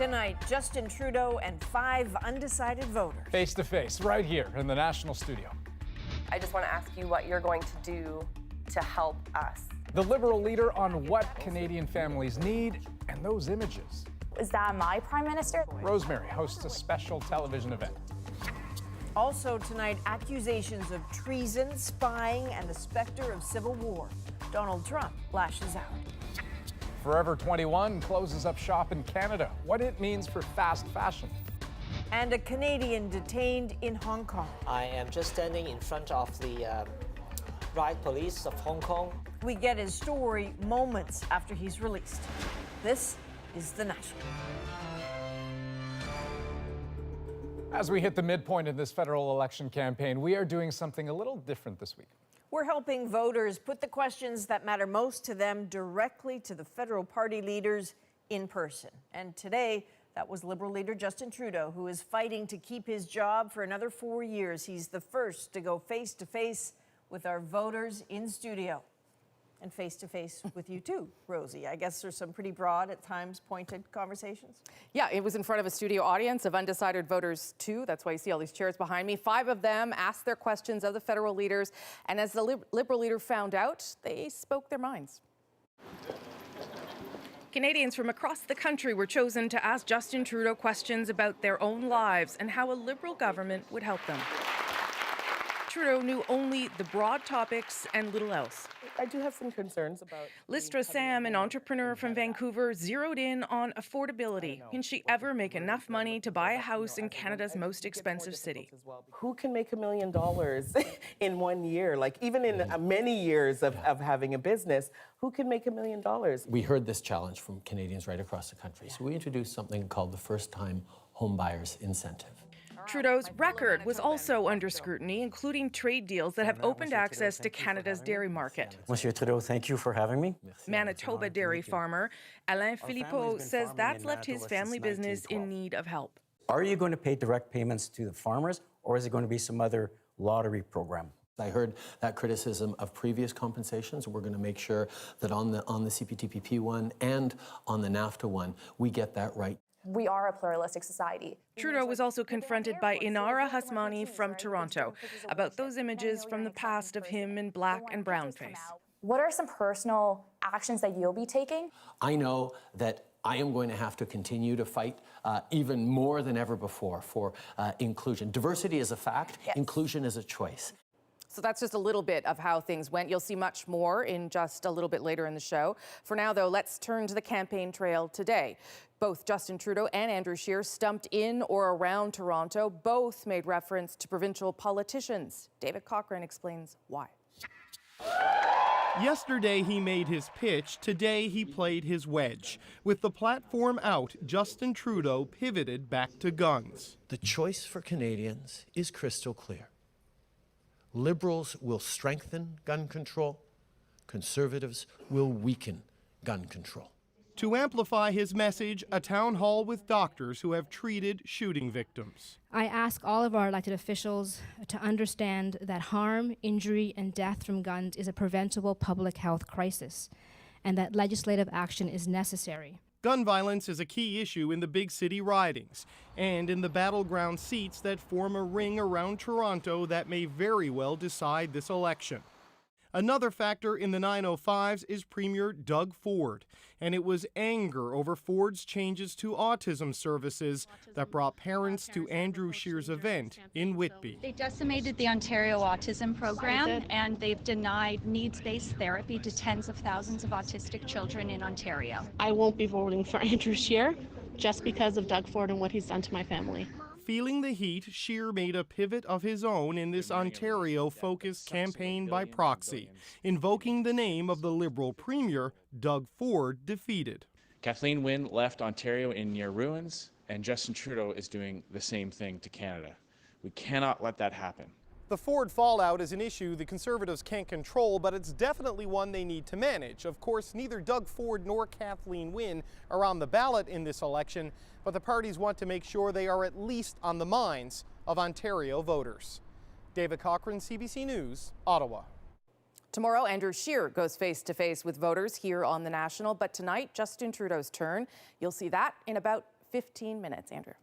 Tonight, Justin Trudeau and 5 undecided voters. Face to face, right here in the National Studio. I just want to ask you what you're going to do to help us. The Liberal leader on what Canadian families need and those images. Is that my Prime Minister? Rosemary hosts a special television event. Also tonight, accusations of treason, spying, and the specter of civil war. Donald Trump lashes out. Forever 21 closes up shop in Canada. What it means for fast fashion. And a Canadian detained in Hong Kong. I am just standing in front of the riot police of Hong Kong. We get his story moments after he's released. This is The National. As we hit the midpoint of this federal election campaign, we are doing something a little different this week. We're helping voters put the questions that matter most to them directly to the federal party leaders in person. And today, that was Liberal leader Justin Trudeau, who is fighting to keep his job for another 4 years. He's the first to go face to face with our voters in studio. And face to face with you too, Rosie. I guess there's some pretty broad, at times pointed conversations. Yeah, it was in front of a studio audience of undecided voters too. That's why you see all these chairs behind me. 5 of them asked their questions of the federal leaders. And as the Liberal leader found out, they spoke their minds. Canadians from across the country were chosen to ask Justin Trudeau questions about their own lives and how a Liberal government would help them. Trudeau knew only the broad topics and little else. I do have some concerns about... Listra Sam, an entrepreneur from Vancouver, zeroed in on affordability. Can she ever make enough money to buy a house in Canada's most expensive city? Who can make $1 million in 1 year? Like, even in many years of having a business, who can make $1 million? We heard this challenge from Canadians right across the country. So we introduced something called the First-Time Home Buyers Incentive. Trudeau's record was also under scrutiny, including trade deals that have opened access to Canada's dairy market. Monsieur Trudeau, thank you for having me. Manitoba dairy farmer Alain Philippot says that's left his family business in need of help. Are you going to pay direct payments to the farmers, or is it going to be some other lottery program? I heard that criticism of previous compensations. We're going to make sure that on the CPTPP one and on the NAFTA one, we get that right. We are a pluralistic society. Trudeau was also confronted by Inara Hasmani from Toronto about those images from the past of him in black and brown face. What are some personal actions that you'll be taking? I know that I am going to have to continue to fight even more than ever before for inclusion. Diversity is a fact, yes. Inclusion is a choice. So that's just a little bit of how things went. You'll see much more in just a little bit later in the show. For now, though, let's turn to the campaign trail today. Both Justin Trudeau and Andrew Scheer stumped in or around Toronto. Both made reference to provincial politicians. David Cochrane explains why. Yesterday he made his pitch, today he played his wedge. With the platform out, Justin Trudeau pivoted back to guns. The choice for Canadians is crystal clear. Liberals will strengthen gun control. Conservatives will weaken gun control. To amplify his message, a town hall with doctors who have treated shooting victims. I ask all of our elected officials to understand that harm, injury, and death from guns is a preventable public health crisis, and that legislative action is necessary. Gun violence is a key issue in the big city ridings and in the battleground seats that form a ring around Toronto that may very well decide this election. Another factor in the 905s is Premier Doug Ford, and it was anger over Ford's changes to autism services that brought parents to Andrew Scheer's event in Whitby. They decimated the Ontario Autism Program, and they've denied needs-based therapy to tens of thousands of autistic children in Ontario. I won't be voting for Andrew Scheer just because of Doug Ford and what he's done to my family. Feeling the heat, Scheer made a pivot of his own in this Ontario-focused campaign by proxy, invoking the name of the Liberal Premier Doug Ford defeated. Kathleen Wynne left Ontario in near ruins, and Justin Trudeau is doing the same thing to Canada. We cannot let that happen. The Ford fallout is an issue the Conservatives can't control, but it's definitely one they need to manage. Of course, neither Doug Ford nor Kathleen Wynne are on the ballot in this election, but the parties want to make sure they are at least on the minds of Ontario voters. David Cochrane, CBC News, Ottawa. Tomorrow, Andrew Scheer goes face-to-face with voters here on The National, but tonight, Justin Trudeau's turn. You'll see that in about 15 minutes. Andrew.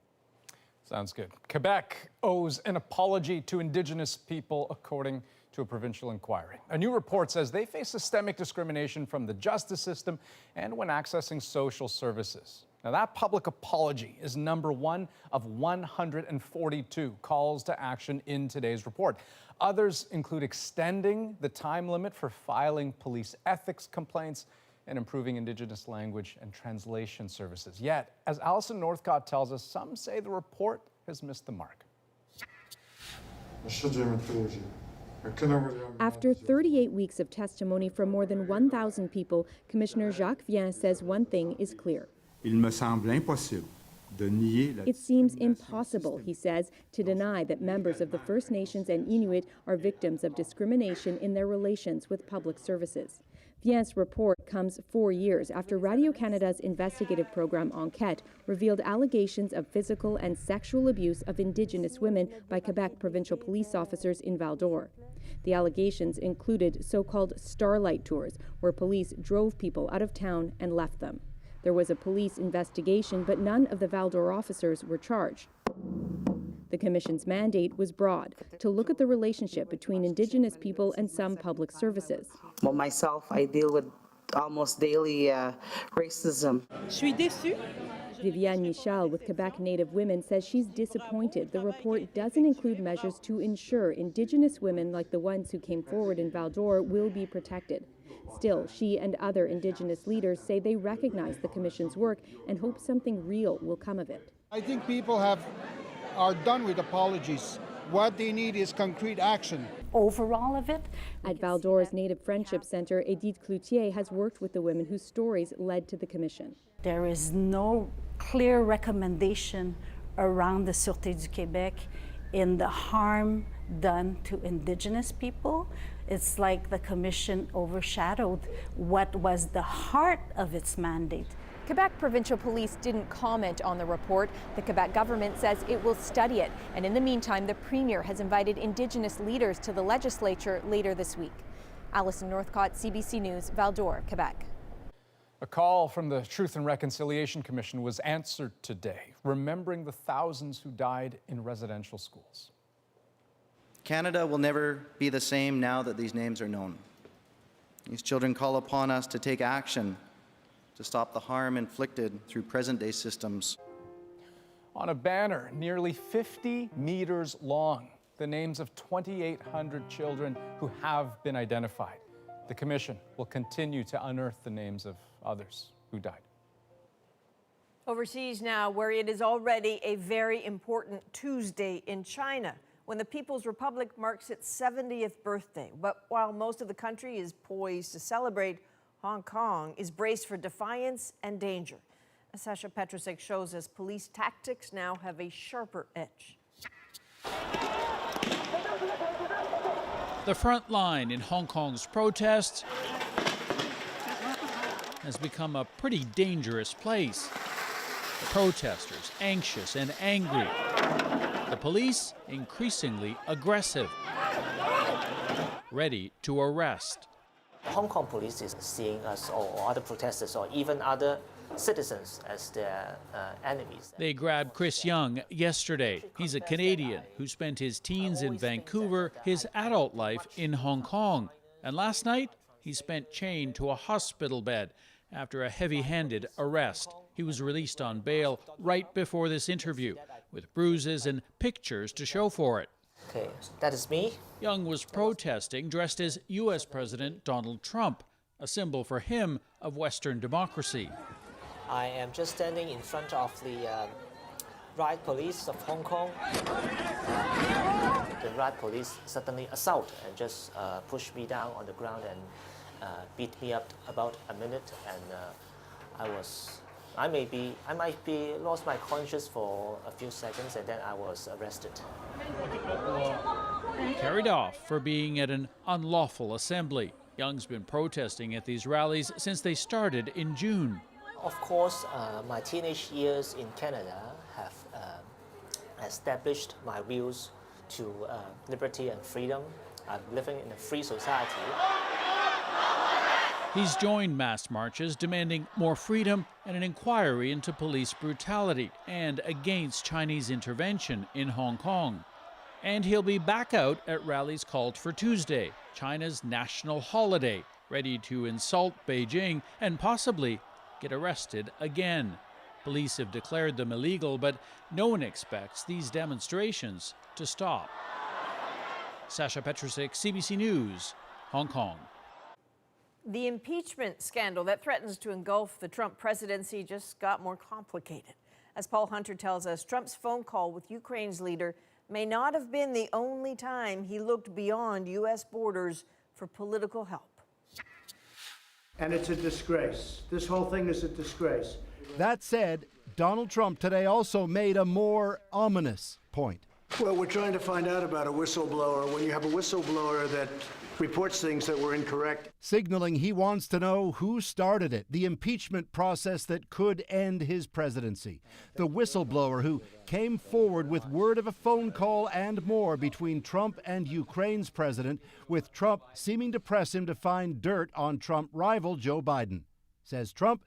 Sounds good. Quebec owes an apology to Indigenous people, according to a provincial inquiry. A new report says they face systemic discrimination from the justice system and when accessing social services. Now, that public apology is number one of 142 calls to action in today's report. Others include extending the time limit for filing police ethics complaints and improving Indigenous language and translation services. Yet, as Alison Northcott tells us, some say the report has missed the mark. After 38 weeks of testimony from more than 1,000 people, Commissioner Jacques Vien says one thing is clear. It seems impossible, he says, to deny that members of the First Nations and Inuit are victims of discrimination in their relations with public services. Vien's report comes 4 years after Radio-Canada's investigative program Enquête revealed allegations of physical and sexual abuse of Indigenous women by Quebec provincial police officers in Val-d'Or. The allegations included so-called starlight tours, where police drove people out of town and left them. There was a police investigation, but none of the Val-d'Or officers were charged. The Commission's mandate was broad, to look at the relationship between Indigenous people and some public services. Well, myself, I deal with almost daily racism. Viviane Michel with Quebec Native Women says she's disappointed the report doesn't include measures to ensure Indigenous women like the ones who came forward in Val-d'Or will be protected. Still, she and other Indigenous leaders say they recognize the Commission's work and hope something real will come of it. I think people are done with apologies. What they need is concrete action. Overall of it. At Val-d'Or's Native Friendship Center, Edith Cloutier has worked with the women whose stories led to the Commission. There is no clear recommendation around the Sûreté du Québec in the harm done to Indigenous people. It's like the Commission overshadowed what was the heart of its mandate. Quebec Provincial Police didn't comment on the report. The Quebec government says it will study it. And in the meantime, the Premier has invited Indigenous leaders to the legislature later this week. Alison Northcott, CBC News, Val-d'Or, Quebec. A call from the Truth and Reconciliation Commission was answered today, remembering the thousands who died in residential schools. Canada will never be the same now that these names are known. These children call upon us to take action to stop the harm inflicted through present-day systems. On a banner nearly 50 meters long, the names of 2,800 children who have been identified. The Commission will continue to unearth the names of others who died. Overseas now, where it is already a very important Tuesday in China, when the People's Republic marks its 70th birthday. But while most of the country is poised to celebrate, Hong Kong is braced for defiance and danger. As Sasha Petrusek shows us, police tactics now have a sharper edge. The front line in Hong Kong's protests has become a pretty dangerous place. The protesters anxious and angry. The police increasingly aggressive, ready to arrest. Hong Kong police is seeing us or other protesters or even other citizens as their enemies. They grabbed Chris Young yesterday. He's a Canadian who spent his teens in Vancouver, his adult life in Hong Kong. And last night, he spent chained to a hospital bed after a heavy-handed arrest. He was released on bail right before this interview, with bruises and pictures to show for it. Okay, that is me. Young was protesting dressed as U.S. President Donald Trump, a symbol for him of Western democracy. I am just standing in front of the riot police of Hong Kong. The riot police suddenly assault and just pushed me down on the ground and beat me up about a minute, and I might be lost my conscience for a few seconds, and then I was arrested. Carried off for being at an unlawful assembly. Young's been protesting at these rallies since they started in June. Of course, my teenage years in Canada have established my views to liberty and freedom. I'm living in a free society. He's joined mass marches demanding more freedom and an inquiry into police brutality and against Chinese intervention in Hong Kong. And he'll be back out at rallies called for Tuesday, China's national holiday, ready to insult Beijing and possibly get arrested again. Police have declared them illegal, but no one expects these demonstrations to stop. Sasha Petrusik, CBC News, Hong Kong. The impeachment scandal that threatens to engulf the Trump presidency just got more complicated. As Paul Hunter tells us, Trump's phone call with Ukraine's leader may not have been the only time he looked beyond U.S. borders for political help. And it's a disgrace. This whole thing is a disgrace. That said, Donald Trump today also made a more ominous point. Well, we're trying to find out about a whistleblower. When you have a whistleblower that reports things that were incorrect. Signaling he wants to know who started it, the impeachment process that could end his presidency. The whistleblower who came forward with word of a phone call and more between Trump and Ukraine's president, with Trump seeming to press him to find dirt on Trump rival Joe Biden. Says Trump,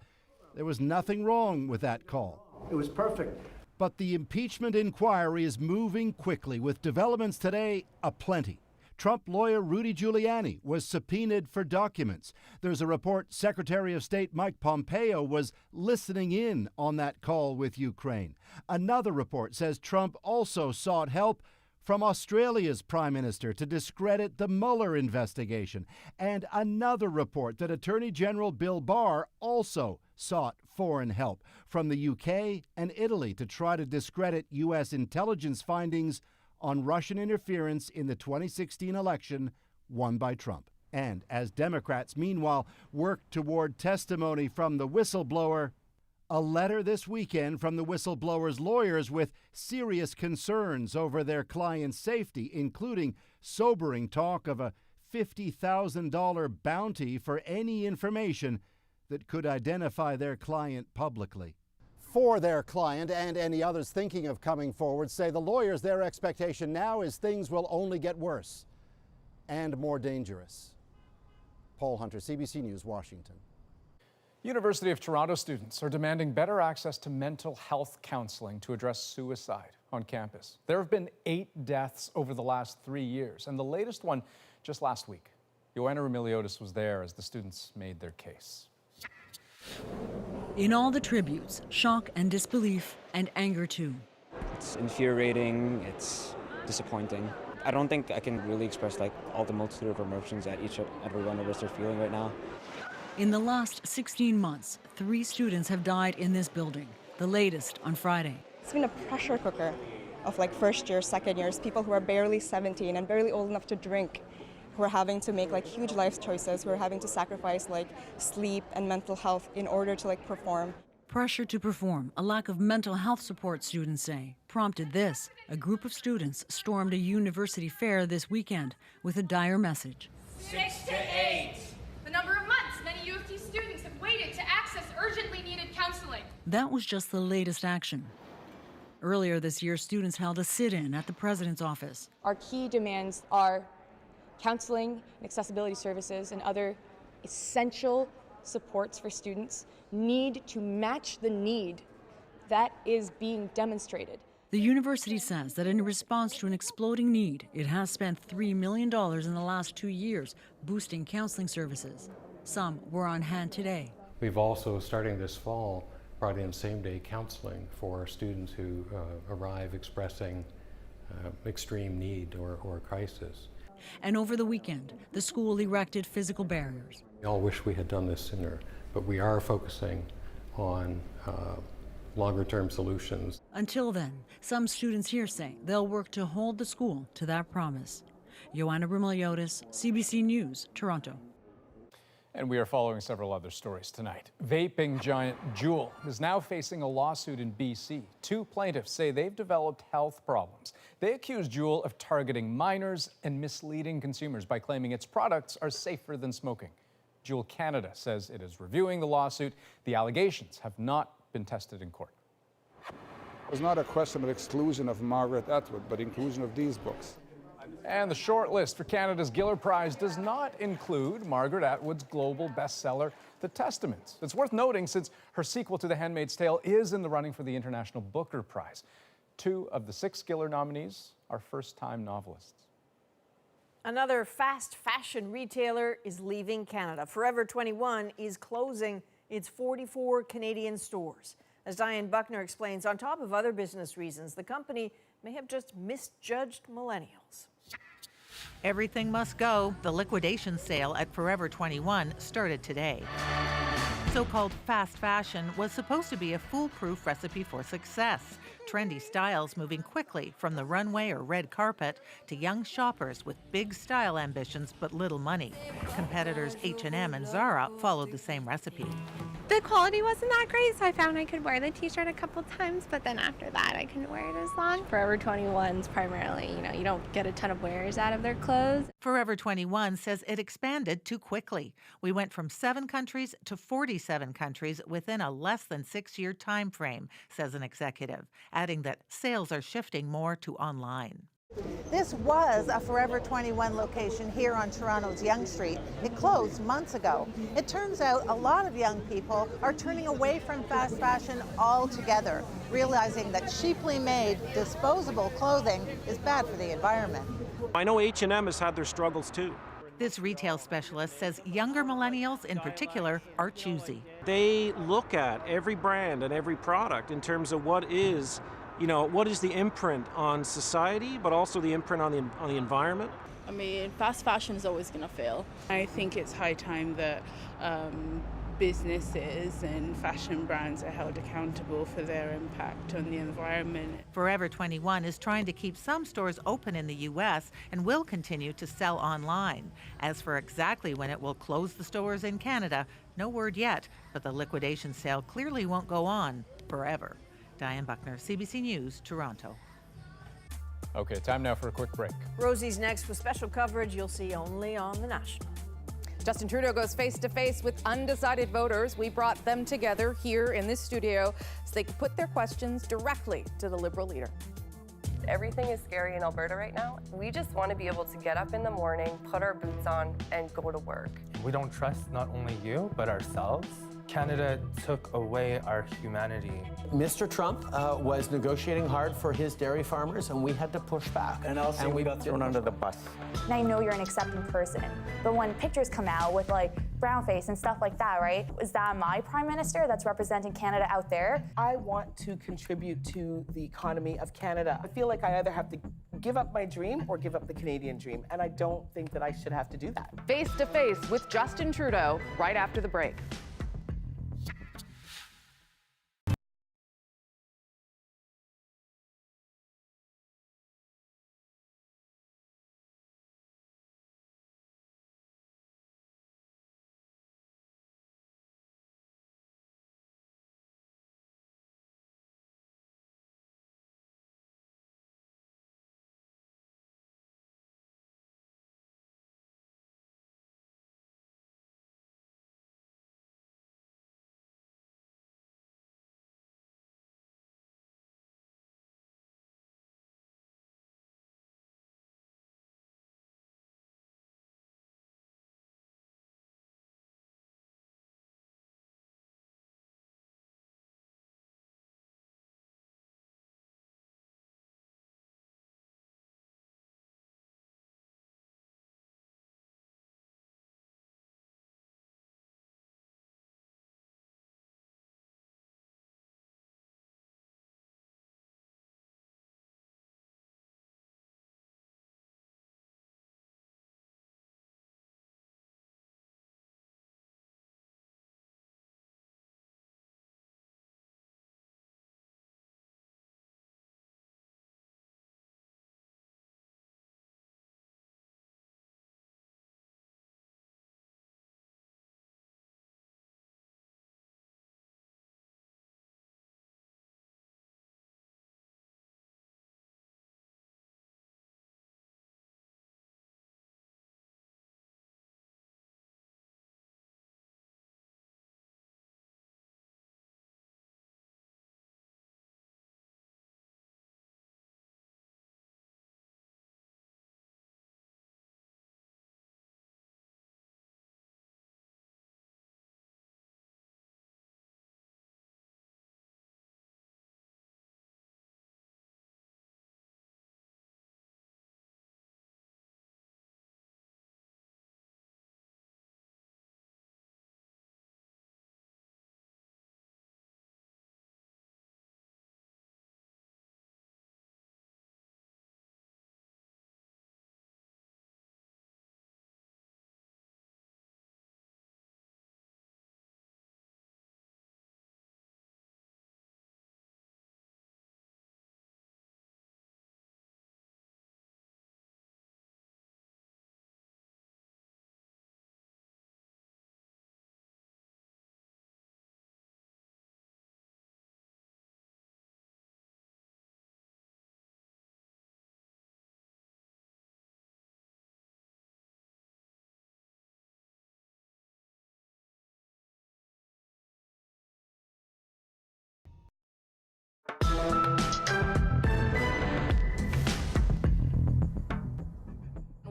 there was nothing wrong with that call. It was perfect. But the impeachment inquiry is moving quickly, with developments today aplenty. Trump lawyer Rudy Giuliani was subpoenaed for documents. There's a report Secretary of State Mike Pompeo was listening in on that call with Ukraine. Another report says Trump also sought help from Australia's Prime Minister to discredit the Mueller investigation. And another report that Attorney General Bill Barr also sought foreign help from the UK and Italy to try to discredit U.S. intelligence findings on Russian interference in the 2016 election won by Trump. And as Democrats, meanwhile, work toward testimony from the whistleblower, a letter this weekend from the whistleblower's lawyers with serious concerns over their client's safety, including sobering talk of a $50,000 bounty for any information that could identify their client publicly. For their client and any others thinking of coming forward, say the lawyers, their expectation now is things will only get worse and more dangerous. Paul Hunter, CBC News, Washington. University of Toronto students are demanding better access to mental health counseling to address suicide on campus. There have been 8 deaths over the last 3 years, and the latest one just last week. Joanna Remiliotis was there as the students made their case. In all the tributes, shock and disbelief and anger too. It's infuriating, it's disappointing. I don't think I can really express all the multitude of emotions that every one of us are feeling right now. In the last 16 months, 3 students have died in this building, the latest on Friday. It's been a pressure cooker of first year, second years, people who are barely 17 and barely old enough to drink, who are having to make huge life choices, who are having to sacrifice sleep and mental health in order to perform. Pressure to perform, a lack of mental health support, students say, prompted this. A group of students stormed a university fair this weekend with a dire message. 6 to 8. The number of months many U of T students have waited to access urgently needed counseling. That was just the latest action. Earlier this year, students held a sit-in at the president's office. Our key demands are counseling and accessibility services and other essential supports for students need to match the need that is being demonstrated. The university says that in response to an exploding need, it has spent $3 million in the last 2 years boosting counseling services. Some were on hand today. We've also, starting this fall, brought in same-day counseling for students who arrive expressing extreme need or crisis. And over the weekend, the school erected physical barriers. We all wish we had done this sooner, but we are focusing on longer-term solutions. Until then, some students here say they'll work to hold the school to that promise. Joanna Remiliotis, CBC News, Toronto. And we are following several other stories tonight. Vaping giant Juul is now facing a lawsuit in BC. 2 plaintiffs say they've developed health problems. They accuse Juul of targeting minors and misleading consumers by claiming its products are safer than smoking. Juul Canada says it is reviewing the lawsuit. The allegations have not been tested in court. It was not a question of exclusion of Margaret Atwood, but inclusion of these books. And the short list for Canada's Giller Prize does not include Margaret Atwood's global bestseller, The Testament. It's worth noting since her sequel to The Handmaid's Tale is in the running for the International Booker Prize. 2 of the 6 Giller nominees are first-time novelists. Another fast fashion retailer is leaving Canada. Forever 21 is closing its 44 Canadian stores. As Diane Buckner explains, on top of other business reasons, the company may have just misjudged millennials. Everything must go. The liquidation sale at Forever 21 started today. So-called fast fashion was supposed to be a foolproof recipe for success. Trendy styles moving quickly from the runway or red carpet to young shoppers with big style ambitions but little money. Competitors H&M and Zara followed the same recipe. The quality wasn't that great, so I found I could wear the t-shirt a couple times, but then after that I couldn't wear it as long. Forever 21's primarily, you don't get a ton of wearers out of their clothes. Forever 21 says it expanded too quickly. We went from 7 countries to 47 countries within a less than 6-year time frame, says an executive, adding that sales are shifting more to online. This was a Forever 21 location here on Toronto's Yonge Street. It closed months ago. It turns out a lot of young people are turning away from fast fashion altogether, realizing that cheaply made, disposable clothing is bad for the environment. I know H&M has had their struggles too. This retail specialist says younger millennials in particular are choosy. They look at every brand and every product in terms of what is the imprint on society, but also the imprint on the environment. I mean, fast fashion is always going to fail. I think it's high time that businesses and fashion brands are held accountable for their impact on the environment. Forever 21 is trying to keep some stores open in the U.S. and will continue to sell online. As for exactly when it will close the stores in Canada, no word yet, but the liquidation sale clearly won't go on forever. Diane Buckner, CBC News, Toronto. Okay, time now for a quick break. Rosie's next with special coverage you'll see only on The National. Justin Trudeau goes face-to-face with undecided voters. We brought them together here in this studio so they could put their questions directly to the Liberal leader. Everything is scary in Alberta right now. We just want to be able to get up in the morning, put our boots on, and go to work. We don't trust not only you, but ourselves. Canada took away our humanity. Mr. Trump was negotiating hard for his dairy farmers, and we had to push back. And we got thrown under the bus. And I know you're an accepting person, but when pictures come out with like brown face and stuff like that, right? Is that my prime minister that's representing Canada out there? I want to contribute to the economy of Canada. I feel like I either have to give up my dream or give up the Canadian dream, and I don't think that I should have to do that. Face-to-face with Justin Trudeau right after the break.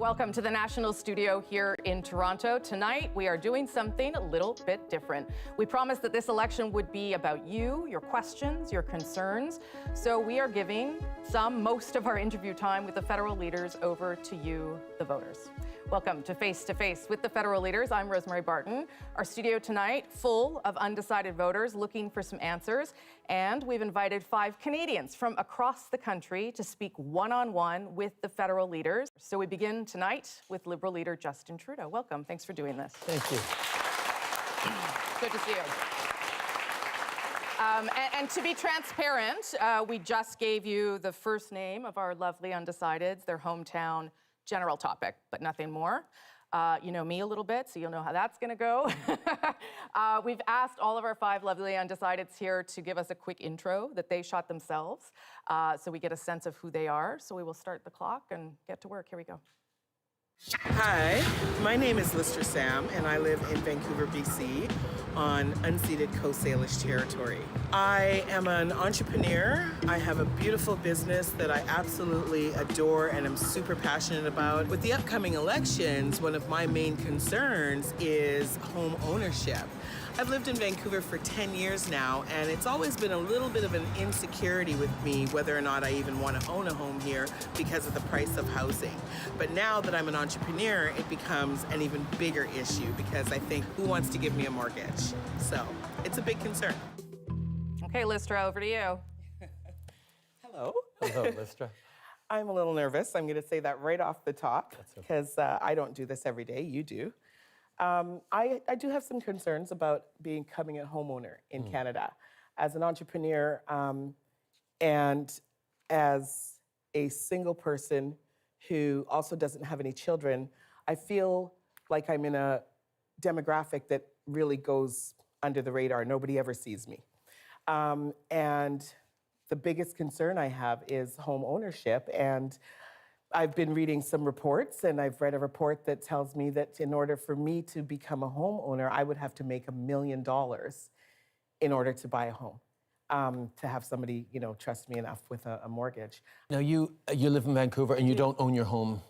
Welcome to the National Studio here in Toronto. Tonight, we are doing something a little bit different. We promised that this election would be about you, your questions, your concerns. So we are giving most of our interview time with the federal leaders over to you, the voters. Welcome to Face with the federal leaders. I'm Rosemary Barton. Our studio tonight full of undecided voters looking for some answers. And we've invited 5 Canadians from across the country to speak one-on-one with the federal leaders. So we begin tonight with Liberal leader Justin Trudeau. Welcome. Thanks for doing this. Thank you. Good to see you. And to be transparent, we just gave you the first name of our lovely undecideds, their hometown general topic, but nothing more. You know me a little bit, so you'll know how that's going to go. We've asked all of our 5 lovely undecideds here to give us a quick intro that they shot themselves, so we get a sense of who they are. So we will start the clock and get to work. Here we go. Hi, my name is Lister Sam, and I live in Vancouver, BC, on unceded Coast Salish territory. I am an entrepreneur. I have a beautiful business that I absolutely adore and am super passionate about. With the upcoming elections, one of my main concerns is home ownership. I've lived in Vancouver for 10 years now, and it's always been a little bit of an insecurity with me whether or not I even want to own a home here because of the price of housing. But now that I'm an entrepreneur, it becomes an even bigger issue because I think, who wants to give me a mortgage? So it's a big concern. Okay, Listra, over to you. Hello. Hello, Listra. I'm a little nervous. I'm going to say that right off the top because I don't do this every day. You do. I do have some concerns about becoming a homeowner in Canada. As an entrepreneur and as a single person who also doesn't have any children, I feel like I'm in a demographic that really goes under the radar. Nobody ever sees me. And the biggest concern I have is home ownership. And I've been reading some reports, and I've read a report that tells me that in order for me to become a homeowner, I would have to make $1 million in order to buy a home, to have somebody, trust me enough with a mortgage. Now, you live in Vancouver, and you don't own your home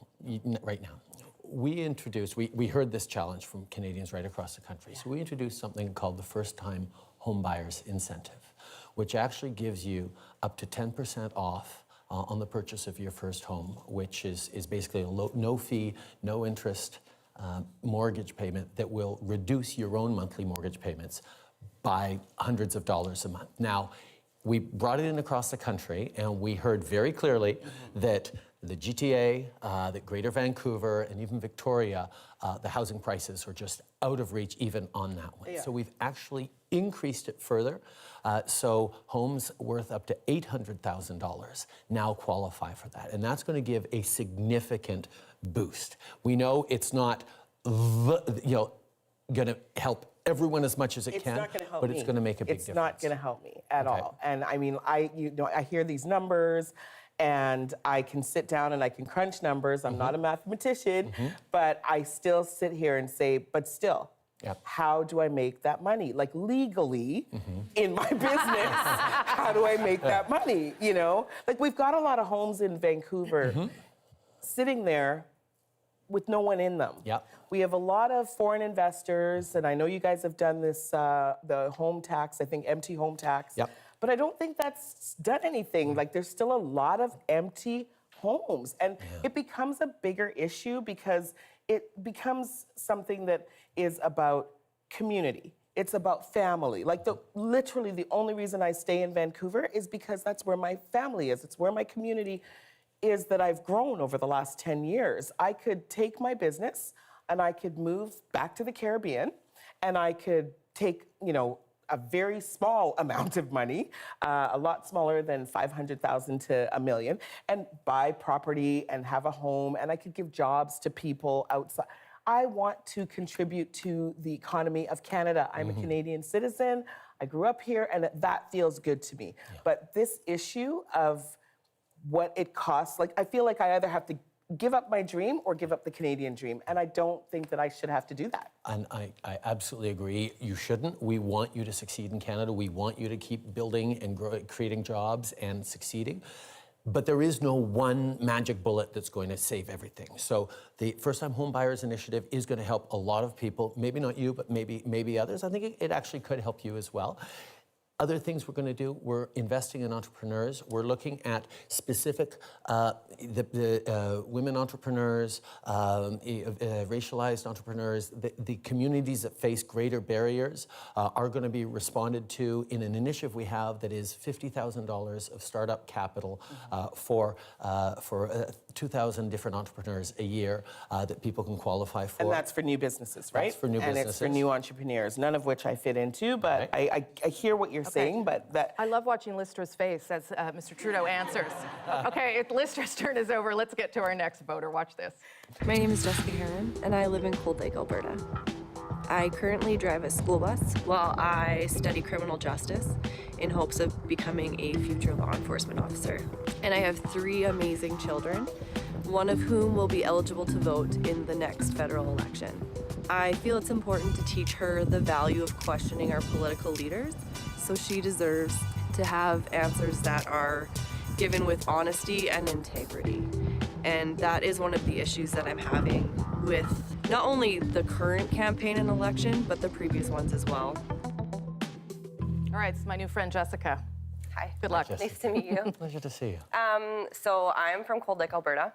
right now. We heard this challenge from Canadians right across the country. So we introduced something called the First-Time Home Buyers Incentive, which actually gives you up to 10% off on the purchase of your first home, which is basically a no fee, no interest mortgage payment that will reduce your own monthly mortgage payments by hundreds of dollars a month. Now, we brought it in across the country, and we heard very clearly that the GTA, that Greater Vancouver, and even Victoria, the housing prices are just out of reach even on that one. Yeah. So we've actually increased it further. So homes worth up to $800,000 now qualify for that. And that's going to give a significant boost. We know it's not, going to help everyone as much as it can, not gonna help but me. it's going to make a big difference. It's not going to help me at all. And I mean, I hear these numbers, and I can sit down and I can crunch numbers. I'm not a mathematician, but I still sit here and say, but still, how do I make that money? Like legally, in my business, how do I make that money? Like we've got a lot of homes in Vancouver sitting there with no one in them. We have a lot of foreign investors, and I know you guys have done this, the home tax, I think empty home tax. But I don't think that's done anything. Like there's still a lot of empty homes, and it becomes a bigger issue because it becomes something that is about community. It's about family. Like literally the only reason I stay in Vancouver is because that's where my family is. It's where my community is that I've grown over the last 10 years. I could take my business and I could move back to the Caribbean, and I could take, a very small amount of money, a lot smaller than $500,000 to $1 million, and buy property and have a home, and I could give jobs to people outside. I want to contribute to the economy of Canada. I'm a Canadian citizen. I grew up here, and that feels good to me. But this issue of what it costs, like I feel like I either have to give up my dream or give up the Canadian dream. And I don't think that I should have to do that. And I absolutely agree. You shouldn't. We want you to succeed in Canada. We want you to keep building and creating jobs and succeeding. But there is no one magic bullet that's going to save everything. So the First-Time Home Buyers Initiative is going to help a lot of people, maybe not you, but maybe others. I think it actually could help you as well. Other things we're going to do, we're investing in entrepreneurs. We're looking at specific women entrepreneurs, racialized entrepreneurs, the communities that face greater barriers are going to be responded to in an initiative we have that is $50,000 of startup capital for 2,000 different entrepreneurs a year that people can qualify for. And that's for new businesses, right? That's for new businesses. And it's for new entrepreneurs, none of which I fit into, but I hear what you're saying, but that... I love watching Listra's face as Mr. Trudeau answers. Okay, Listra's turn is over. Let's get to our next voter. Watch this. My name is Jessica Heron, and I live in Cold Lake, Alberta. I currently drive a school bus while I study criminal justice in hopes of becoming a future law enforcement officer. And I have 3 amazing children, one of whom will be eligible to vote in the next federal election. I feel it's important to teach her the value of questioning our political leaders, so she deserves to have answers that are given with honesty and integrity. And that is one of the issues that I'm having with not only the current campaign and election, but the previous ones as well. All right, it's my new friend, Jessica. Hi. Good luck. Nice to meet you. Pleasure to see you. So I'm from Cold Lake, Alberta.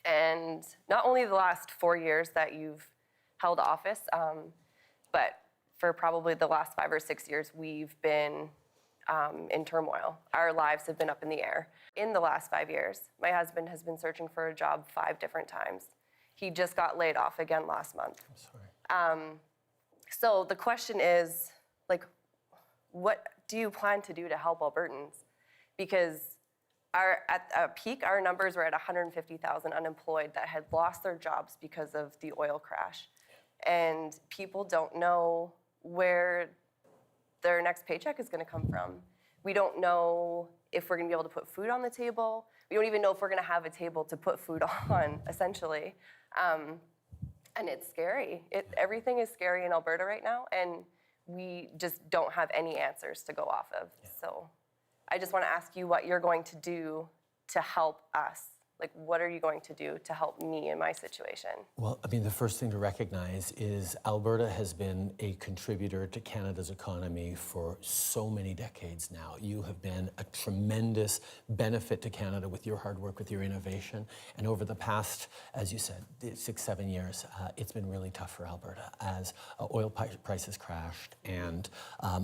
And not only the last 4 years that you've held office, but for probably the last 5 or 6 years, we've been in turmoil. Our lives have been up in the air. In the last 5 years, my husband has been searching for a job 5 different times. He just got laid off again last month. I'm sorry. So the question is, like, what do you plan to do to help Albertans? Because at a peak, our numbers were at 150,000 unemployed that had lost their jobs because of the oil crash. And people don't know where their next paycheck is going to come from. We don't know if we're going to be able to put food on the table. We don't even know if we're going to have a table to put food on, essentially. And it's scary. Everything is scary in Alberta right now, and we just don't have any answers to go off of. Yeah. So I just want to ask you what you're going to do to help us. Like, what are you going to do to help me in my situation? Well, I mean, the first thing to recognize is Alberta has been a contributor to Canada's economy for so many decades now. You have been a tremendous benefit to Canada with your hard work, with your innovation. And over the past, as you said, 6, 7 years, it's been really tough for Alberta as oil prices crashed and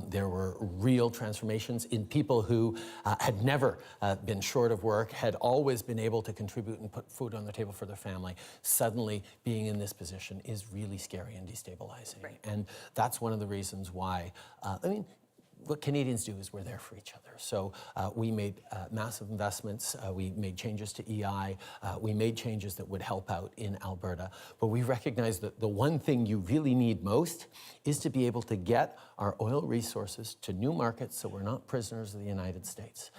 there were real transformations in people who had never been short of work, had always been able to contribute and put food on the table for their family. Suddenly being in this position is really scary and destabilizing. Right. And that's one of the reasons why, I mean, what Canadians do is we're there for each other. So we made massive investments. We made changes to EI. We made changes that would help out in Alberta. But we recognize that the one thing you really need most is to be able to get our oil resources to new markets so we're not prisoners of the United States.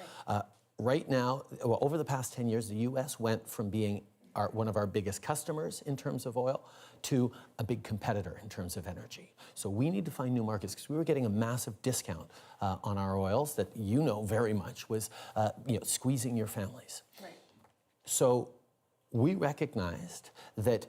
Right now, well, over the past 10 years, the U.S. went from being one of our biggest customers in terms of oil to a big competitor in terms of energy. So we need to find new markets because we were getting a massive discount on our oils that you know very much was squeezing your families. Right. So we recognized that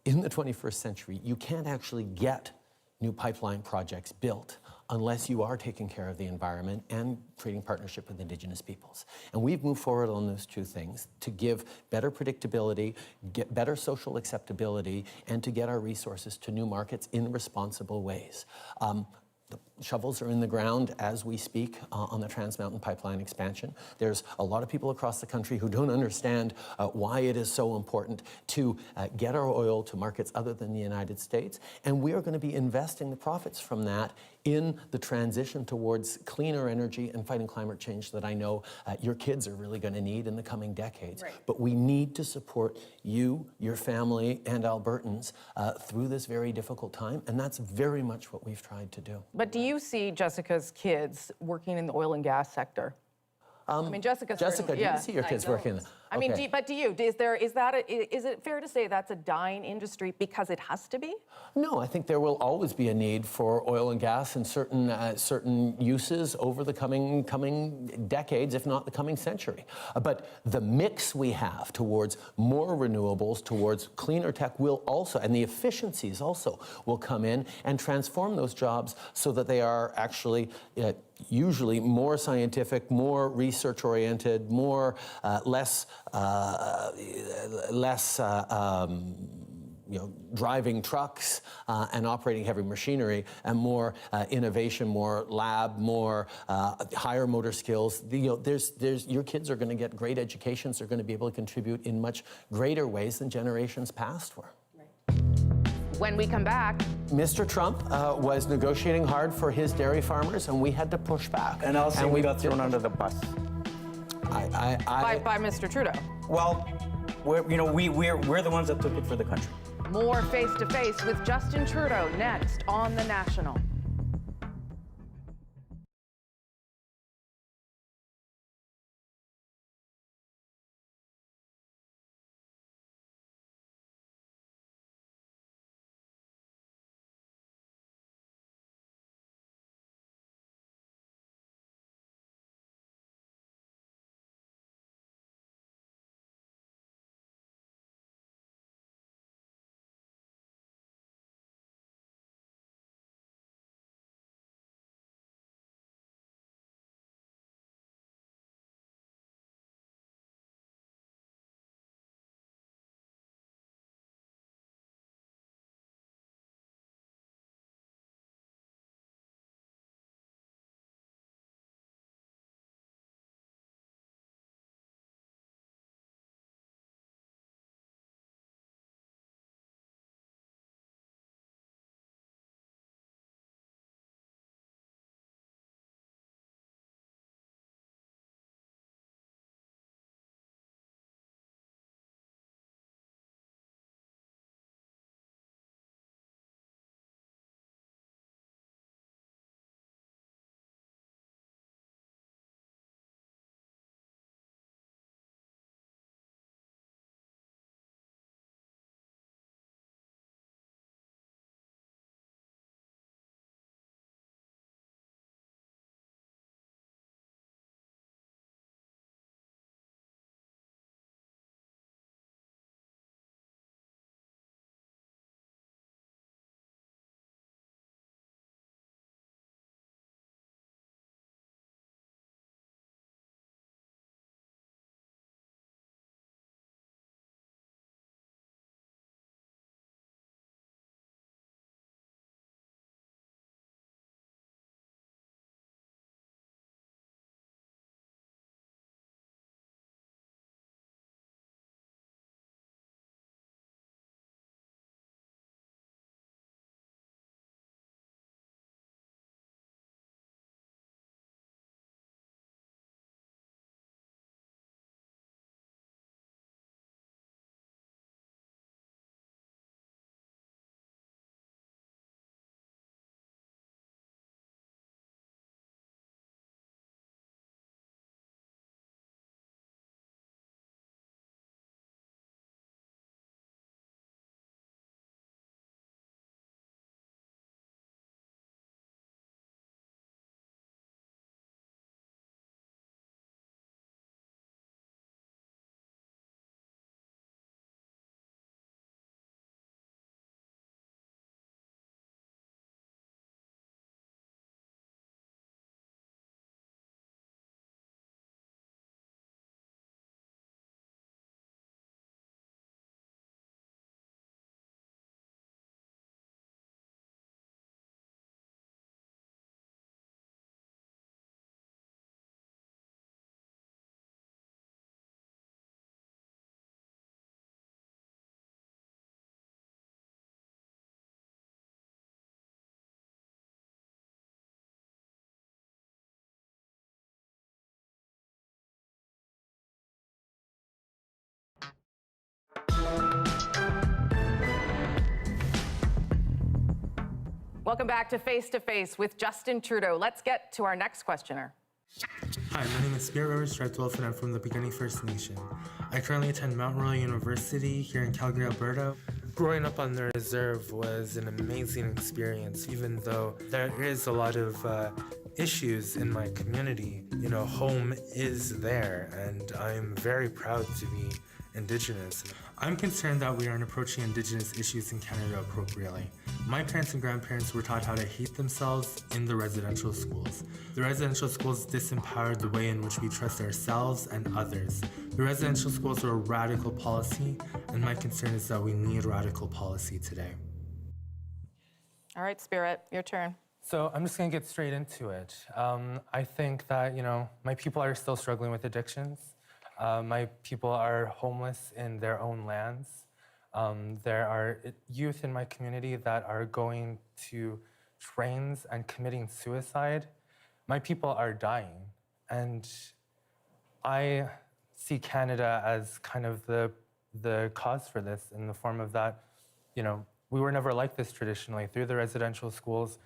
in the 21st century, you can't actually get new pipeline projects built unless you are taking care of the environment and creating partnership with Indigenous peoples. And we've moved forward on those two things to give better predictability, get better social acceptability, and to get our resources to new markets in responsible ways. The shovels are in the ground as we speak on the Trans Mountain Pipeline expansion. There's a lot of people across the country who don't understand why it is so important to get our oil to markets other than the United States. And we are going to be investing the profits from that in the transition towards cleaner energy and fighting climate change that I know your kids are really going to need in the coming decades. Right. But we need to support you, your family, and Albertans through this very difficult time. And that's very much what we've tried to do. But do you see Jessica's kids working in the oil and gas sector? I mean, Jessica, do you see your kids working? I mean, but do you? Is it fair to say that's a dying industry because it has to be? No, I think there will always be a need for oil and gas in certain uses over the coming decades, if not the coming century. But the mix we have towards more renewables, towards cleaner tech will also, and the efficiencies also will come in and transform those jobs so that they are actually usually more scientific, more research-oriented, more less driving trucks and operating heavy machinery, and more innovation, more lab, more higher motor skills. Your kids are going to get great educations. They're going to be able to contribute in much greater ways than generations past were. When we come back, Mr. Trump was negotiating hard for his dairy farmers, and we had to push back. And also, we got thrown under the bus. by Mr. Trudeau. Well, we're the ones that took it for the country. More Face to Face with Justin Trudeau next on The National. Welcome back to Face with Justin Trudeau. Let's get to our next questioner. Hi, my name is Spirit River Striped Wolf and I'm from the Beginning First Nation. I currently attend Mount Royal University here in Calgary, Alberta. Growing up on the reserve was an amazing experience, even though there is a lot of issues in my community. You know, home is there, and I'm very proud to be Indigenous. I'm concerned that we aren't approaching Indigenous issues in Canada appropriately. My parents and grandparents were taught how to hate themselves in the residential schools. The residential schools disempowered the way in which we trust ourselves and others. The residential schools are a radical policy, and my concern is that we need radical policy today. All right, Spirit, your turn. So I'm just gonna get straight into it. I think that, you know, my people are still struggling with addictions. My people are homeless in their own lands. There are youth in my community that are going to trains and committing suicide. My people are dying. And I see Canada as kind of the cause for this in the form of that, you know, we were never like this traditionally. Through the residential schools,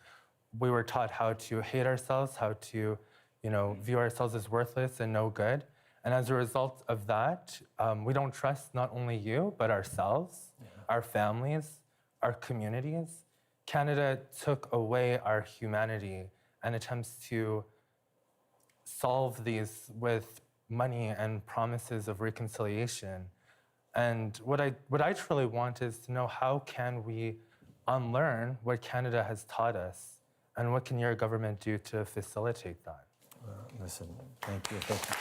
we were taught how to hate ourselves, how to, you know, view ourselves as worthless and no good. And as a result of that, we don't trust not only you, but ourselves, our families, our communities. Canada took away our humanity and attempts to solve these with money and promises of reconciliation. And what I truly want is to know, how can we unlearn what Canada has taught us? And what can your government do to facilitate that? Listen, thank you. Thank you.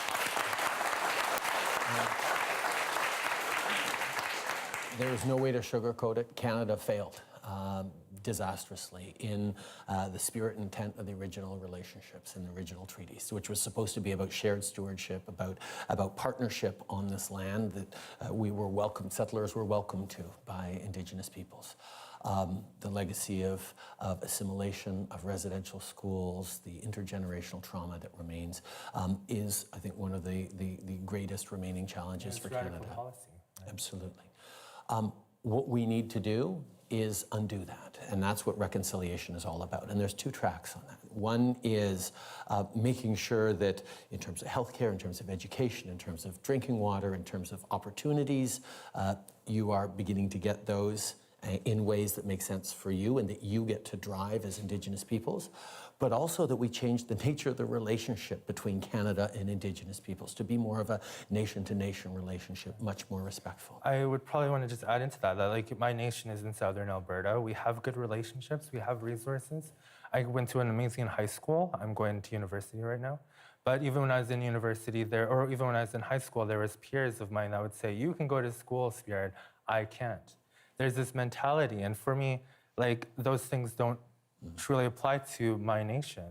There is no way to sugarcoat it. Canada failed disastrously in the spirit and intent of the original relationships and the original treaties, which was supposed to be about shared stewardship, about partnership on this land that we were welcome, settlers were welcomed to by Indigenous peoples. The legacy of assimilation, of residential schools, the intergenerational trauma that remains is, I think, one of the greatest remaining challenges for Canada. Policy, right? Absolutely. What we need to do is undo that, and that's what reconciliation is all about. And there's two tracks on that. One is making sure that in terms of healthcare, in terms of education, in terms of drinking water, in terms of opportunities, you are beginning to get those in ways that make sense for you and that you get to drive as Indigenous peoples, but also that we change the nature of the relationship between Canada and Indigenous peoples to be more of a nation-to-nation relationship, much more respectful. I would probably want to just add into that, like, my nation is in southern Alberta. We have good relationships, we have resources. I went to an amazing high school. I'm going to university right now. But even when I was in university there, or even when I was in high school, there was peers of mine that would say, you can go to school, Spirit, I can't. There's this mentality, and for me, like, those things don't truly apply to my nation.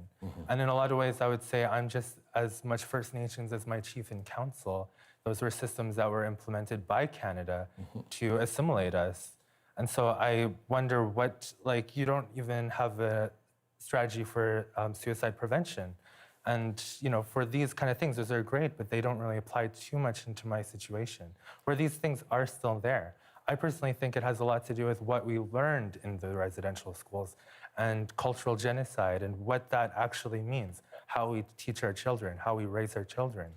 And in a lot of ways, I would say I'm just as much First Nations as my chief in council. Those were systems that were implemented by Canada to assimilate us. And so I wonder what, like, you don't even have a strategy for suicide prevention. And, you know, for these kind of things, those are great, but they don't really apply too much into my situation, where these things are still there. I personally think it has a lot to do with what we learned in the residential schools and cultural genocide and what that actually means, how we teach our children, how we raise our children.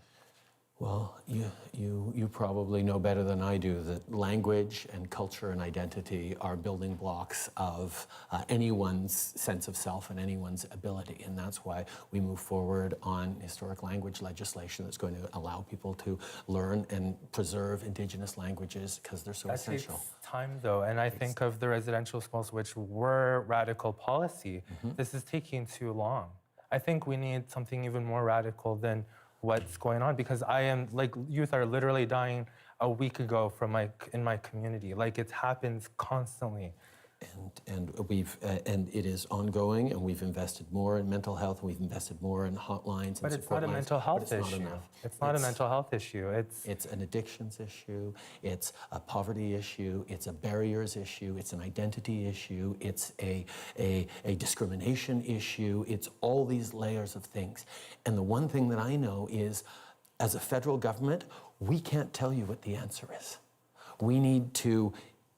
Well, you probably know better than I do that language and culture and identity are building blocks of anyone's sense of self and anyone's ability. And that's why we move forward on historic language legislation that's going to allow people to learn and preserve Indigenous languages because they're so essential. That takes time, though, and I think of the residential schools, which were radical policy. This is taking too long. I think we need something even more radical than what's going on, because youth are literally dying a week ago from in my community. Like, it happens constantly. And it is ongoing, and we've invested more in mental health, and we've invested more in hotlines and support lines. But it's not a mental health issue. It's not a mental health issue. It's an addictions issue. It's a poverty issue. It's a barriers issue. It's an identity issue. It's a discrimination issue. It's all these layers of things. And the one thing that I know is, as a federal government, we can't tell you what the answer is. We need to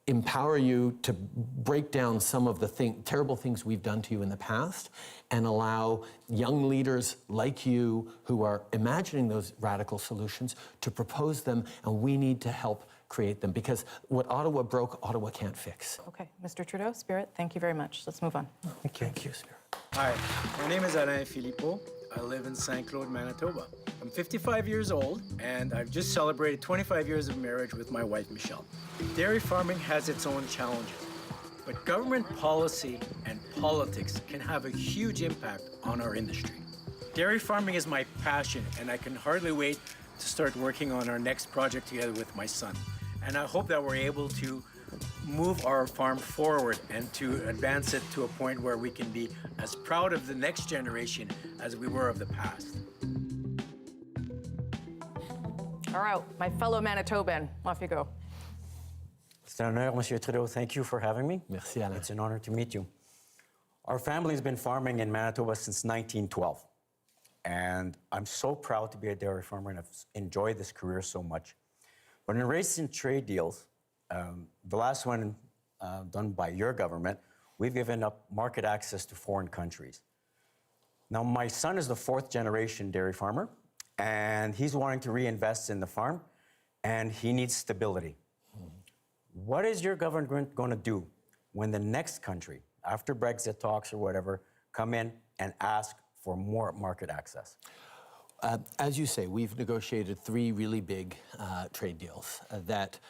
empower you to break down some of the terrible things we've done to you in the past and allow young leaders like you who are imagining those radical solutions to propose them, and we need to help create them, because what Ottawa broke, Ottawa can't fix. Okay, Mr. Trudeau, Spirit, thank you very much. Let's move on. Thank you, Spirit. Hi, my name is Alain Philippot. I live in St. Claude, Manitoba. I'm 55 years old, and I've just celebrated 25 years of marriage with my wife, Michelle. Dairy farming has its own challenges, but government policy and politics can have a huge impact on our industry. Dairy farming is my passion, and I can hardly wait to start working on our next project together with my son. And I hope that we're able to move our farm forward and to advance it to a point where we can be as proud of the next generation as we were of the past. All right, my fellow Manitoban, off you go. C'est un honneur, Monsieur Trudeau. Thank you for having me. Merci, Alain. It's an honor to meet you. Our family's been farming in Manitoba since 1912. And I'm so proud to be a dairy farmer, and I've enjoyed this career so much. But in recent trade deals, the last one done by your government, we've given up market access to foreign countries. Now, my son is the 4th generation dairy farmer, and he's wanting to reinvest in the farm, and he needs stability. What is your government going to do when the next country, after Brexit talks or whatever, come in and ask for more market access? As you say, we've negotiated 3 really big trade deals that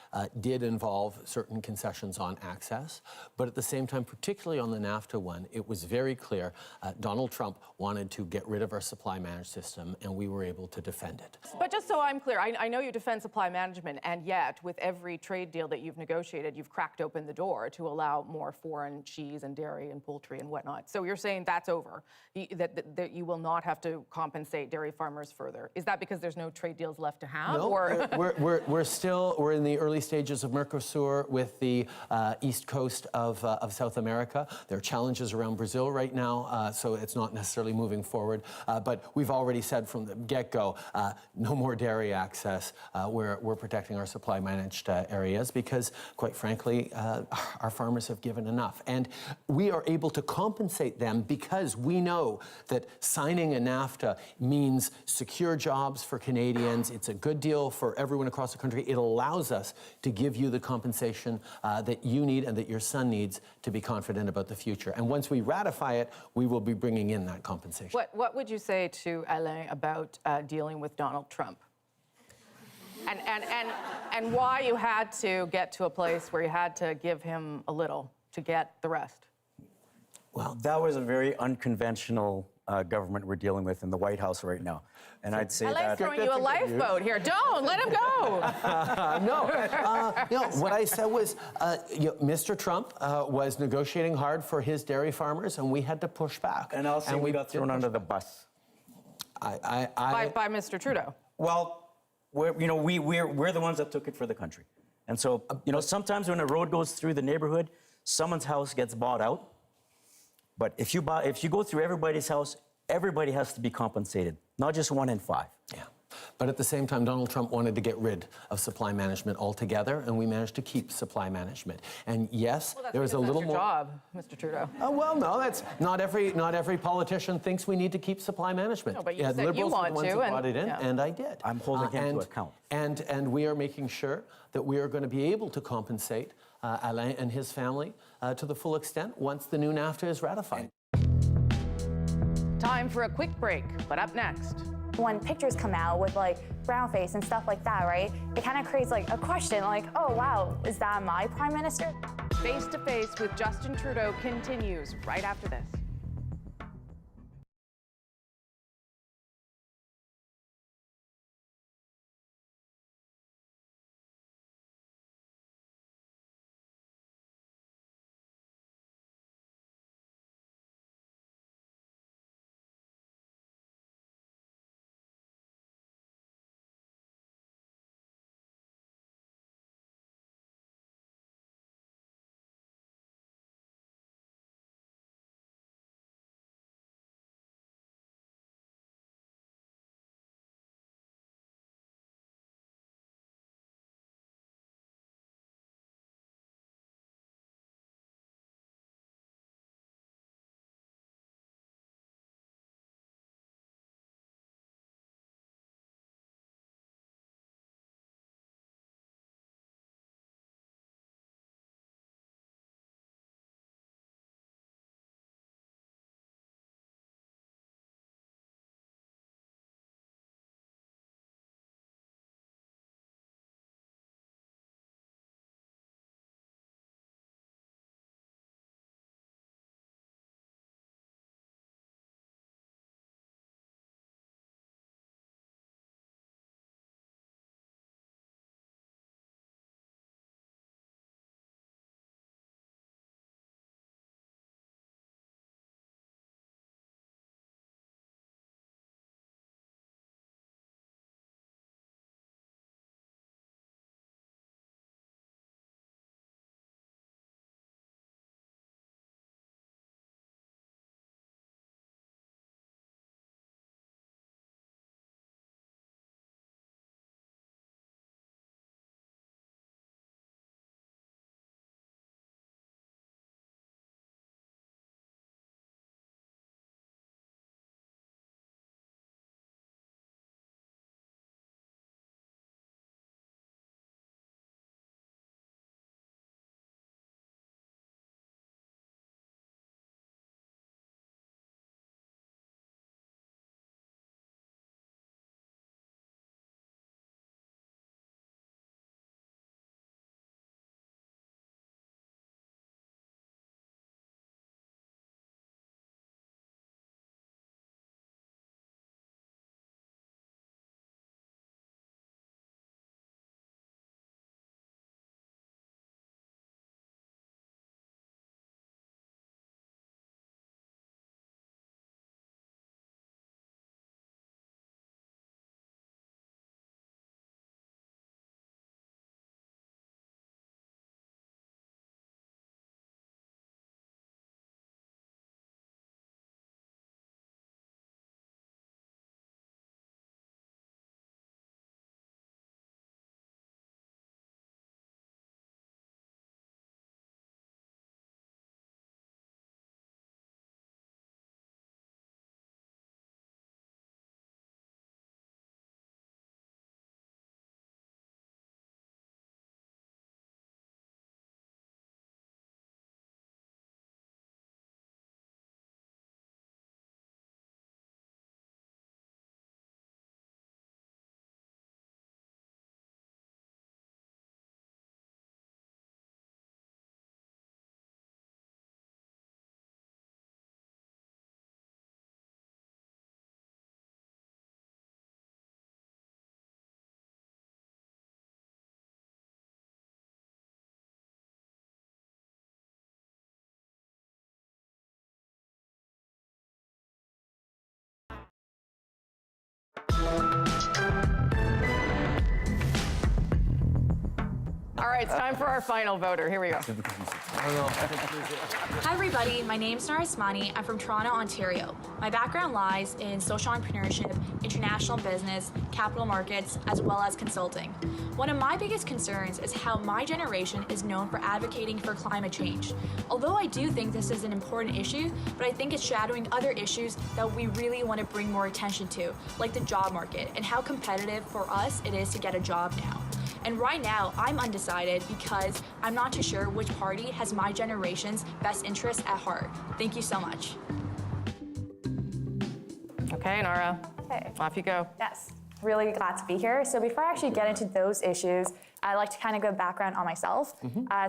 did involve certain concessions on access, but at the same time, particularly on the NAFTA one, it was very clear Donald Trump wanted to get rid of our supply management system, and we were able to defend it. But just so I'm clear, I know you defend supply management, and yet with every trade deal that you've negotiated, you've cracked open the door to allow more foreign cheese and dairy and poultry and whatnot. So you're saying that's over, that you will not have to compensate dairy farmers further. Is that because there's no trade deals left to have? No, or? we're in the early stages of Mercosur with the east coast of South America. There are challenges around Brazil right now, so it's not necessarily moving forward. But we've already said from the get-go, no more dairy access. We're protecting our supply managed areas because, quite frankly, our farmers have given enough. And we are able to compensate them because we know that signing a NAFTA means secure jobs for Canadians. It's a good deal for everyone across the country. It allows us to give you the compensation that you need and that your son needs to be confident about the future. And once we ratify it, we will be bringing in that compensation. What would you say to Alain about dealing with Donald Trump? And why you had to get to a place where you had to give him a little to get the rest? Well, that was a very unconventional government we're dealing with in the White House right now. And I'd say Alain's throwing you a lifeboat here. Don't let him go. No, what I said was, Mr. Trump was negotiating hard for his dairy farmers, and we had to push back. And I'll say we got thrown under the bus. By Mr. Trudeau. Well, we're the ones that took it for the country. And so, sometimes when a road goes through the neighborhood, someone's house gets bought out. But if you go through everybody's house, everybody has to be compensated, not just 1 in 5. Yeah. But at the same time, Donald Trump wanted to get rid of supply management altogether, and we managed to keep supply management. And yes, there was a little more. Job, Mr. Trudeau. Oh, well, no, that's not every politician thinks we need to keep supply management. No, but you said Liberals you want were the ones to, who brought it in, and I did. I'm holding him to account. And we are making sure that we are going to be able to compensate Alain and his family to the full extent once the new NAFTA is ratified. Time for a quick break, but up next. When pictures come out with like brown face and stuff like that, right? It kind of creates like a question like, oh wow, is that my prime minister? Face to Face with Justin Trudeau continues right after this. All right, it's time for our final voter. Here we go. Hi everybody, my name's Nara Asmani. I'm from Toronto, Ontario. My background lies in social entrepreneurship, international business, capital markets, as well as consulting. One of my biggest concerns is how my generation is known for advocating for climate change. Although I do think this is an important issue, but I think it's shadowing other issues that we really want to bring more attention to, like the job market and how competitive for us it is to get a job now. And right now, I'm undecided because I'm not too sure which party has my generation's best interests at heart. Thank you so much. Okay, Nara, off you go. Yes, really glad to be here. So before I actually get into those issues, I'd like to kind of give background on myself.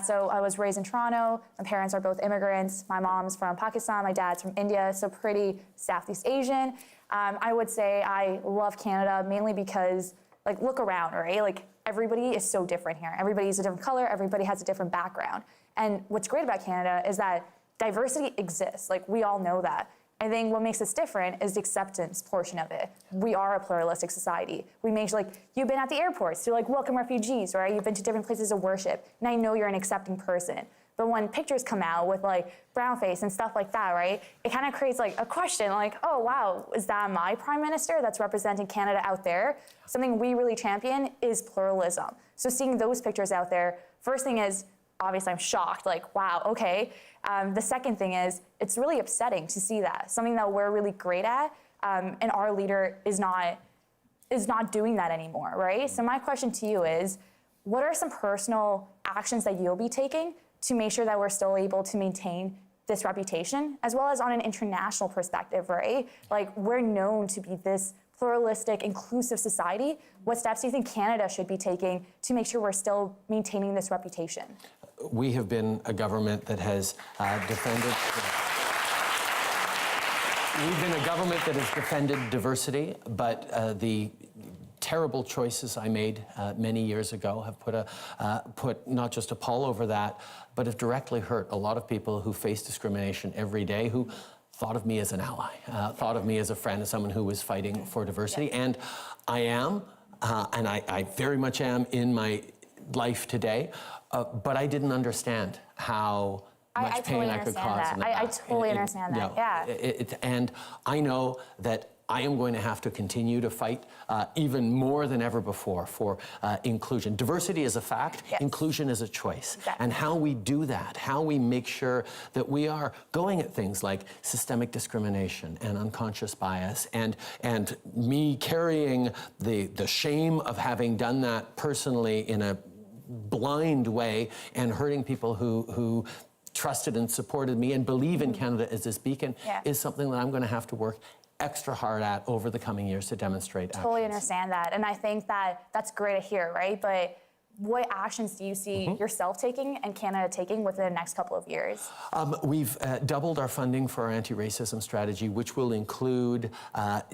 So I was raised in Toronto. My parents are both immigrants. My mom's from Pakistan, my dad's from India, so pretty Southeast Asian. I would say I love Canada mainly because, like, look around, right? Like, everybody is so different here. Everybody's a different color, everybody has a different background. And what's great about Canada is that diversity exists. Like, we all know that. I think what makes us different is the acceptance portion of it. We are a pluralistic society. We make sure, like, you've been at the airports to, like, welcome refugees, right? You've been to different places of worship, and I know you're an accepting person. But when pictures come out with, like, brown face and stuff like that, right, it kind of creates, like, a question, like, oh, wow, is that my prime minister that's representing Canada out there? Something we really champion is pluralism. So seeing those pictures out there, first thing is, obviously I'm shocked, like, wow, okay. The second thing is, it's really upsetting to see that, something that we're really great at, and our leader is not doing that anymore, right? So my question to you is, what are some personal actions that you'll be taking to make sure that we're still able to maintain this reputation, as well as on an international perspective, right? Like, we're known to be this pluralistic, inclusive society. What steps do you think Canada should be taking to make sure we're still maintaining this reputation? We have been a government that has defended... We've been a government that has defended diversity, but the terrible choices I made many years ago have put not just a pall over that, but have directly hurt a lot of people who face discrimination every day, who thought of me as an ally, thought of me as a friend, as someone who was fighting for diversity. And I am, and I very much am in my life today, but I didn't understand how much pain I could cause. I totally understand that, yeah. And I know that I am going to have to continue to fight even more than ever before for inclusion. Diversity is a fact, inclusion is a choice. Exactly. And how we do that, how we make sure that we are going at things like systemic discrimination and unconscious bias, and me carrying the shame of having done that personally in a blind way and hurting people who trusted and supported me and believe in Canada as this beacon is something that I'm going to have to work extra hard at over the coming years to demonstrate. Totally understand that, and I think that that's great to hear, right? But what actions do you see yourself taking and Canada taking within the next couple of years? We've doubled our funding for our anti-racism strategy, which will include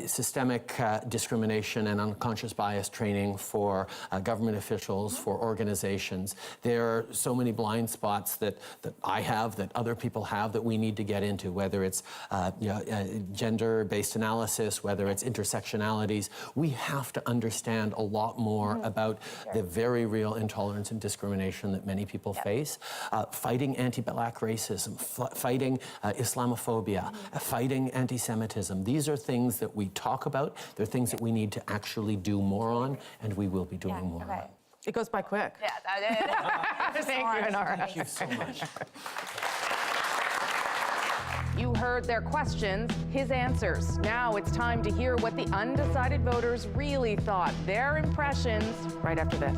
systemic discrimination and unconscious bias training for government officials, for organizations. There are so many blind spots that I have, that other people have, that we need to get into, whether it's gender-based analysis, whether it's intersectionalities. We have to understand a lot more about the very real intolerance and discrimination that many people face, fighting anti-black racism, fighting Islamophobia, fighting anti-Semitism. These are things that we talk about. They're things that we need to actually do more on, and we will be doing more on. It goes by quick. Yeah, that did. Thank you, Nora. Thank you so much. You heard their questions, his answers. Now it's time to hear what the undecided voters really thought, their impressions, right after this.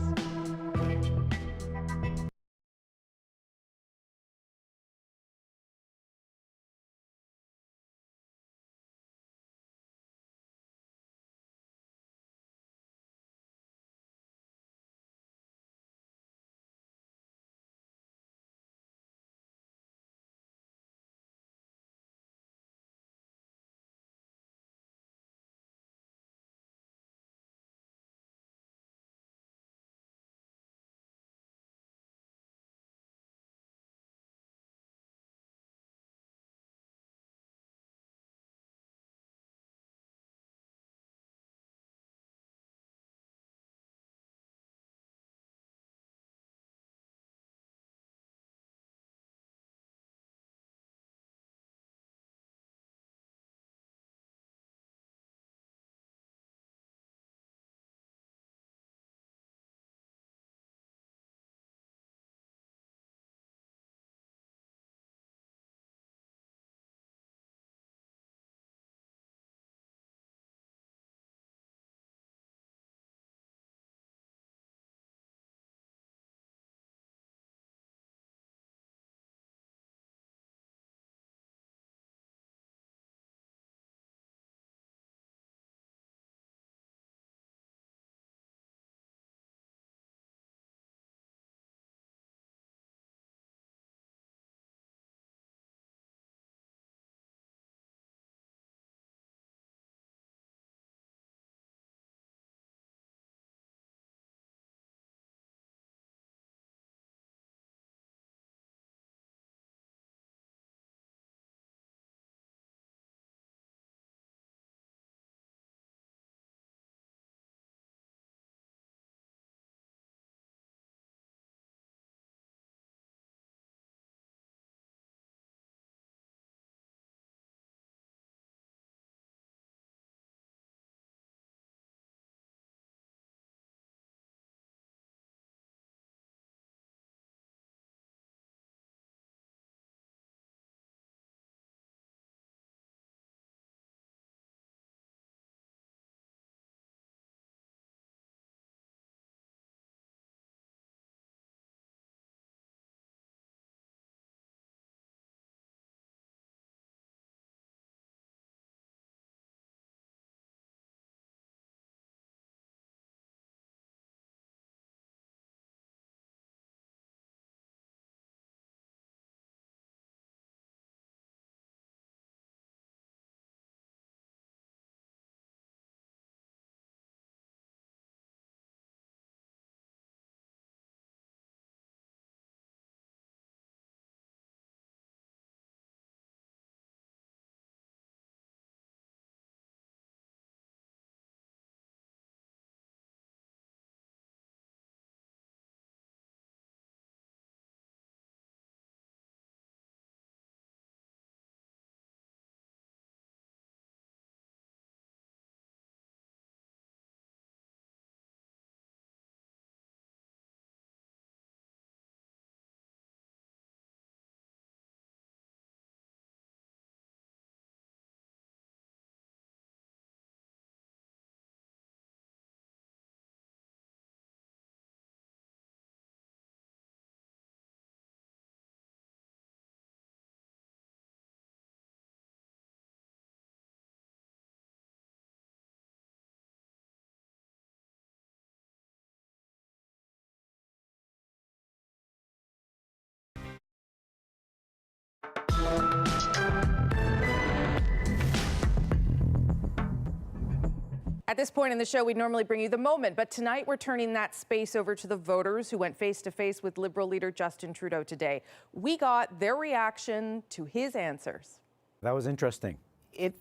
At this point in the show, we'd normally bring you the moment, but tonight we're turning that space over to the voters who went face-to-face with Liberal leader Justin Trudeau today. We got their reaction to his answers. That was interesting. It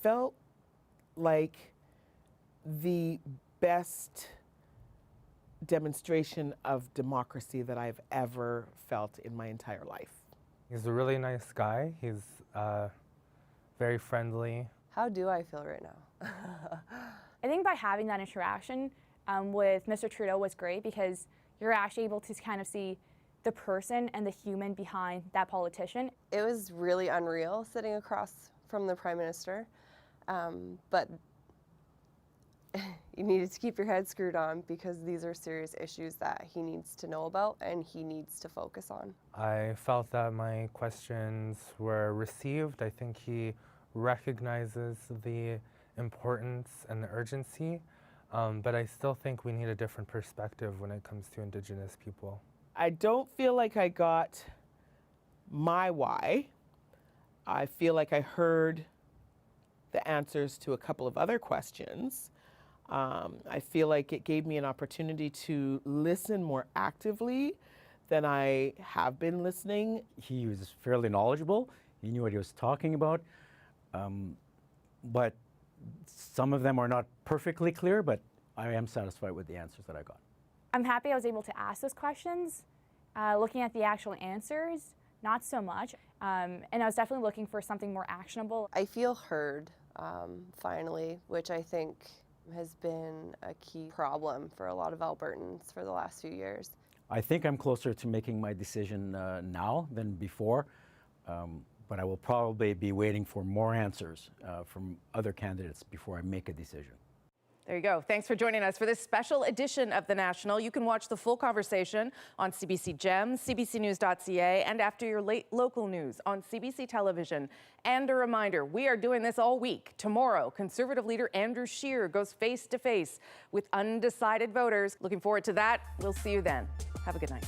felt like the best demonstration of democracy that I've ever felt in my entire life. He's a really nice guy. He's very friendly. How do I feel right now? I think by having that interaction with Mr. Trudeau was great because you're actually able to kind of see the person and the human behind that politician. It was really unreal sitting across from the Prime Minister, but you needed to keep your head screwed on because these are serious issues that he needs to know about and he needs to focus on. I felt that my questions were received. I think he recognizes the importance and the urgency, but I still think we need a different perspective when it comes to Indigenous people. I don't feel like I got my why. I feel like I heard the answers to a couple of other questions. I feel like it gave me an opportunity to listen more actively than I have been listening. He was fairly knowledgeable. He knew what he was talking about, but some of them are not perfectly clear, but I am satisfied with the answers that I got. I'm happy I was able to ask those questions. Looking at the actual answers, not so much. And I was definitely looking for something more actionable. I feel heard, finally, which I think has been a key problem for a lot of Albertans for the last few years. I think I'm closer to making my decision now than before, but I will probably be waiting for more answers from other candidates before I make a decision. There you go. Thanks for joining us for this special edition of The National. You can watch the full conversation on CBC Gems, cbcnews.ca, and after your late local news on CBC Television. And a reminder, we are doing this all week. Tomorrow, Conservative leader Andrew Scheer goes face-to-face with undecided voters. Looking forward to that. We'll see you then. Have a good night.